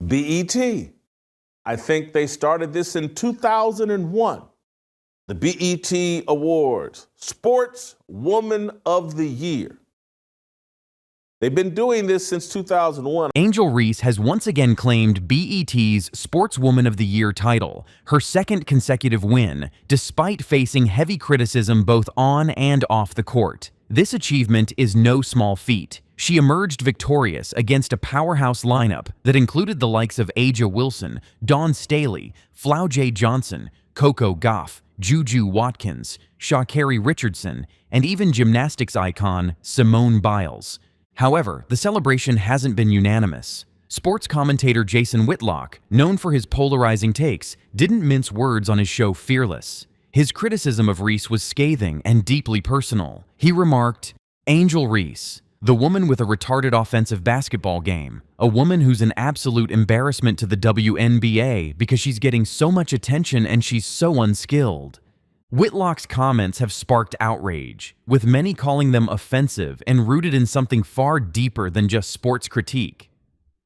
BET. I think they started this in 2001. The BET Awards, Sports Woman of the Year. They've been doing this since 2001. Angel Reese has once again claimed BET's Sportswoman of the Year title, her second consecutive win, despite facing heavy criticism both on and off the court. This achievement is no small feat. She emerged victorious against a powerhouse lineup that included the likes of Aja Wilson, Dawn Staley, Flau J. Johnson, Coco Gauff, Juju Watkins, Sha'Carri Richardson, and even gymnastics icon Simone Biles. However, the celebration hasn't been unanimous. Sports commentator Jason Whitlock, known for his polarizing takes, didn't mince words on his show Fearless. His criticism of Reese was scathing and deeply personal. He remarked, "Angel Reese, the woman with a retarded offensive basketball game, a woman who's an absolute embarrassment to the WNBA because she's getting so much attention and she's so unskilled." Whitlock's comments have sparked outrage, with many calling them offensive and rooted in something far deeper than just sports critique.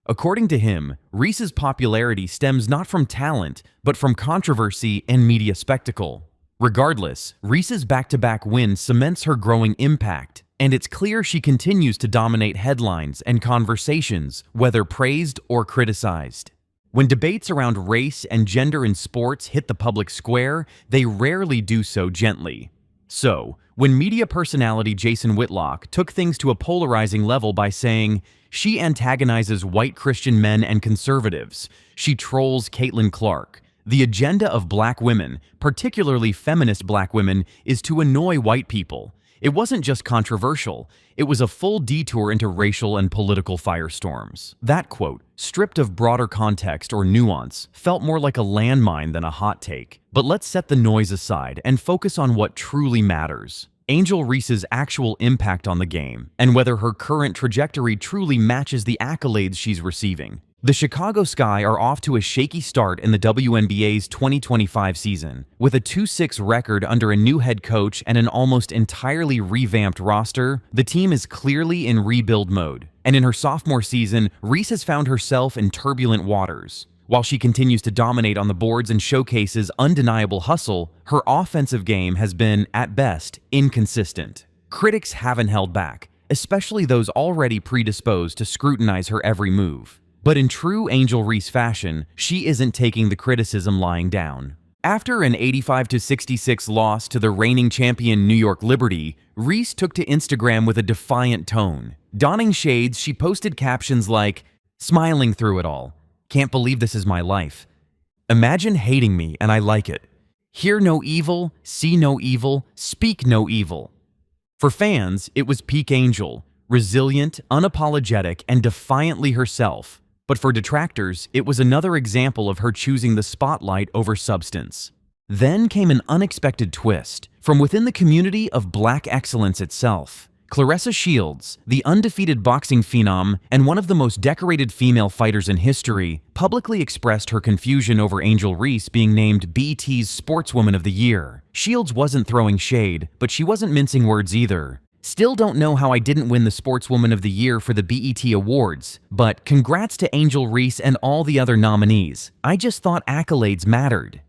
According to him, Reese's popularity stems not from talent, but from controversy and media spectacle. Regardless, Reese's back-to-back win cements her growing impact, and it's clear she continues to dominate headlines and conversations, whether praised or criticized. When debates around race and gender in sports hit the public square, they rarely do so gently. So, when media personality Jason Whitlock took things to a polarizing level by saying, "She antagonizes white Christian men and conservatives. She trolls Caitlin Clark. The agenda of black women, particularly feminist black women, is to annoy white people," it wasn't just controversial, it was a full detour into racial and political firestorms. That quote, stripped of broader context or nuance, felt more like a landmine than a hot take. But let's set the noise aside and focus on what truly matters: Angel Reese's actual impact on the game, and whether her current trajectory truly matches the accolades she's receiving. The Chicago Sky are off to a shaky start in the WNBA's 2025 season. With a 2-6 record under a new head coach and an almost entirely revamped roster, the team is clearly in rebuild mode. And in her sophomore season, Reese has found herself in turbulent waters. While she continues to dominate on the boards and showcases undeniable hustle, her offensive game has been, at best, inconsistent. Critics haven't held back, especially those already predisposed to scrutinize her every move. But in true Angel Reese fashion, she isn't taking the criticism lying down. After an 85-66 loss to the reigning champion New York Liberty, Reese took to Instagram with a defiant tone. Donning shades, she posted captions like, "Smiling through it all. Can't believe this is my life. Imagine hating me and I like it. Hear no evil, see no evil, speak no evil." For fans, it was peak Angel, resilient, unapologetic, and defiantly herself. But for detractors, it was another example of her choosing the spotlight over substance. Then came an unexpected twist from within the community of Black excellence itself. Claressa Shields, the undefeated boxing phenom and one of the most decorated female fighters in history, publicly expressed her confusion over Angel Reese being named BET's Sportswoman of the Year. Shields wasn't throwing shade, but she wasn't mincing words either. "Still don't know how I didn't win the Sportswoman of the Year for the BET Awards, but congrats to Angel Reese and all the other nominees. I just thought accolades mattered."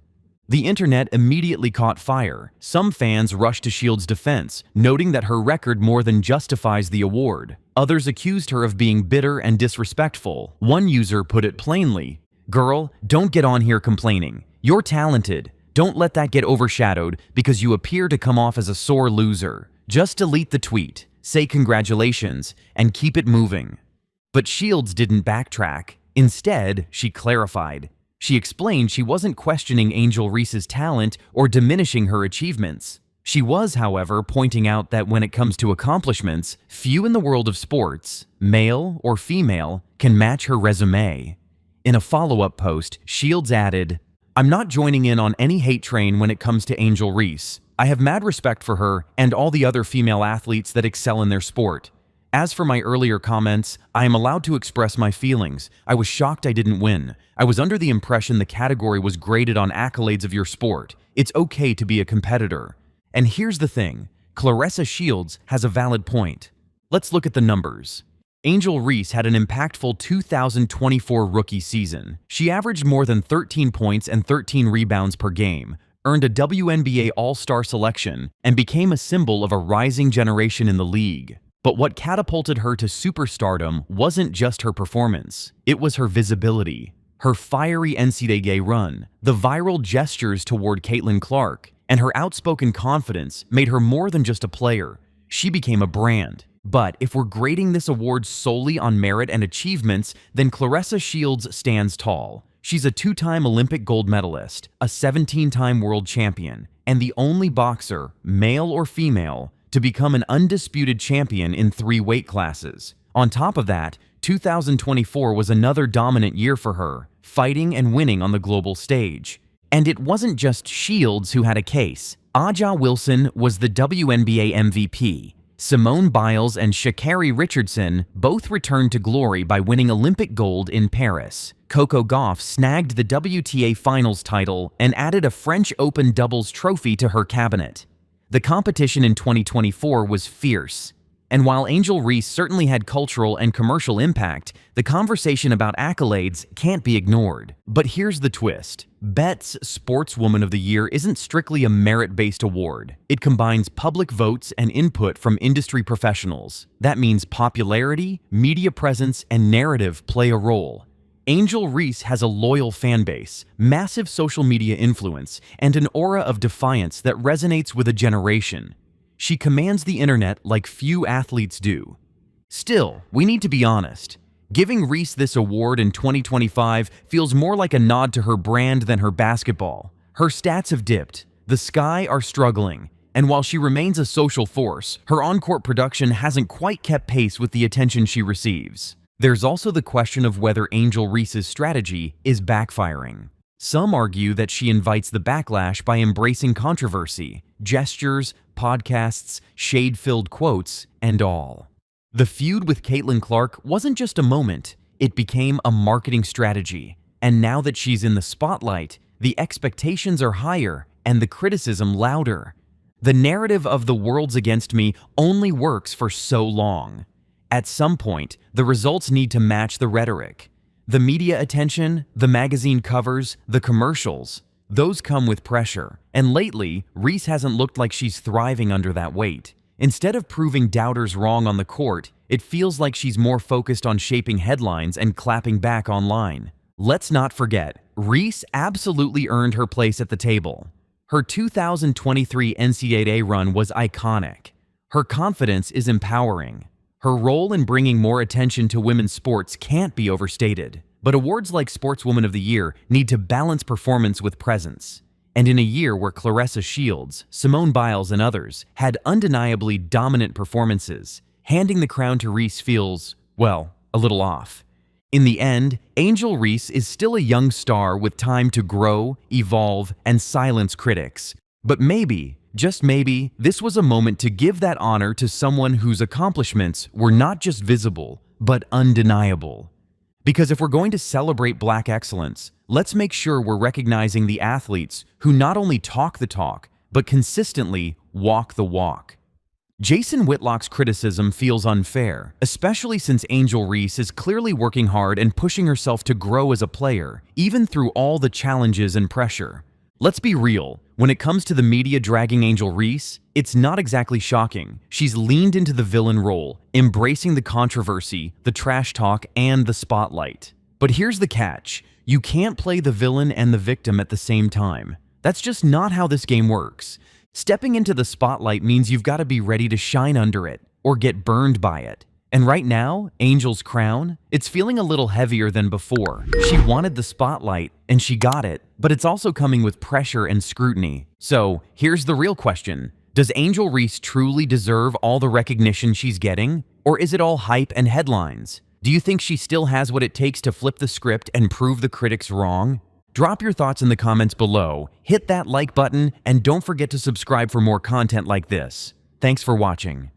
The internet immediately caught fire. Some fans rushed to Shields' defense, noting that her record more than justifies the award. Others accused her of being bitter and disrespectful. One user put it plainly, "Girl, don't get on here complaining. You're talented. Don't let that get overshadowed because you appear to come off as a sore loser. Just delete the tweet, say congratulations, and keep it moving." But Shields didn't backtrack. Instead, she clarified. She explained she wasn't questioning Angel Reese's talent or diminishing her achievements. She was, however, pointing out that when it comes to accomplishments, few in the world of sports, male or female, can match her resume. In a follow-up post, Shields added, "I'm not joining in on any hate train when it comes to Angel Reese. I have mad respect for her and all the other female athletes that excel in their sport. As for my earlier comments, I am allowed to express my feelings. I was shocked I didn't win. I was under the impression the category was graded on accolades of your sport. It's okay to be a competitor." And here's the thing, Claressa Shields has a valid point. Let's look at the numbers. Angel Reese had an impactful 2024 rookie season. She averaged more than 13 points and 13 rebounds per game, earned a WNBA All-Star selection, and became a symbol of a rising generation in the league. But what catapulted her to superstardom wasn't just her performance, it was her visibility. Her fiery NCAA run, the viral gestures toward Caitlin Clark, and her outspoken confidence made her more than just a player. She became a brand. But if we're grading this award solely on merit and achievements, then Claressa Shields stands tall. She's a 2-time Olympic gold medalist, a 17-time world champion, and the only boxer, male or female, to become an undisputed champion in 3 weight classes. On top of that, 2024 was another dominant year for her, fighting and winning on the global stage. And it wasn't just Shields who had a case. Aja Wilson was the WNBA MVP. Simone Biles and Sha'Carri Richardson both returned to glory by winning Olympic gold in Paris. Coco Gauff snagged the WTA Finals title and added a French Open doubles trophy to her cabinet. The competition in 2024 was fierce. And while Angel Reese certainly had cultural and commercial impact, the conversation about accolades can't be ignored. But here's the twist. BET's Sportswoman of the Year isn't strictly a merit-based award. It combines public votes and input from industry professionals. That means popularity, media presence, and narrative play a role. Angel Reese has a loyal fan base, massive social media influence, and an aura of defiance that resonates with a generation. She commands the internet like few athletes do. Still, we need to be honest. Giving Reese this award in 2025 feels more like a nod to her brand than her basketball. Her stats have dipped, the Sky are struggling, and while she remains a social force, her on-court production hasn't quite kept pace with the attention she receives. There's also the question of whether Angel Reese's strategy is backfiring. Some argue that she invites the backlash by embracing controversy, gestures, podcasts, shade-filled quotes, and all. The feud with Caitlin Clark wasn't just a moment, it became a marketing strategy. And now that she's in the spotlight, the expectations are higher and the criticism louder. The narrative of the world's against me only works for so long. At some point, the results need to match the rhetoric. The media attention, the magazine covers, the commercials, those come with pressure. And lately, Reese hasn't looked like she's thriving under that weight. Instead of proving doubters wrong on the court, it feels like she's more focused on shaping headlines and clapping back online. Let's not forget, Reese absolutely earned her place at the table. Her 2023 NCAA run was iconic. Her confidence is empowering. Her role in bringing more attention to women's sports can't be overstated. But awards like Sportswoman of the Year need to balance performance with presence. And in a year where Claressa Shields, Simone Biles, and others had undeniably dominant performances, handing the crown to Reese feels, well, a little off. In the end, Angel Reese is still a young star with time to grow, evolve, and silence critics. But maybe, just maybe, this was a moment to give that honor to someone whose accomplishments were not just visible, but undeniable. Because if we're going to celebrate Black excellence, let's make sure we're recognizing the athletes who not only talk the talk, but consistently walk the walk. Jason Whitlock's criticism feels unfair, especially since Angel Reese is clearly working hard and pushing herself to grow as a player, even through all the challenges and pressure. Let's be real, when it comes to the media dragging Angel Reese, it's not exactly shocking. She's leaned into the villain role, embracing the controversy, the trash talk, and the spotlight. But here's the catch. You can't play the villain and the victim at the same time. That's just not how this game works. Stepping into the spotlight means you've got to be ready to shine under it, or get burned by it. And right now, Angel's crown, it's feeling a little heavier than before. She wanted the spotlight, and she got it, but it's also coming with pressure and scrutiny. So, here's the real question. Does Angel Reese truly deserve all the recognition she's getting? Or is it all hype and headlines? Do you think she still has what it takes to flip the script and prove the critics wrong? Drop your thoughts in the comments below, hit that like button, and don't forget to subscribe for more content like this. Thanks for watching.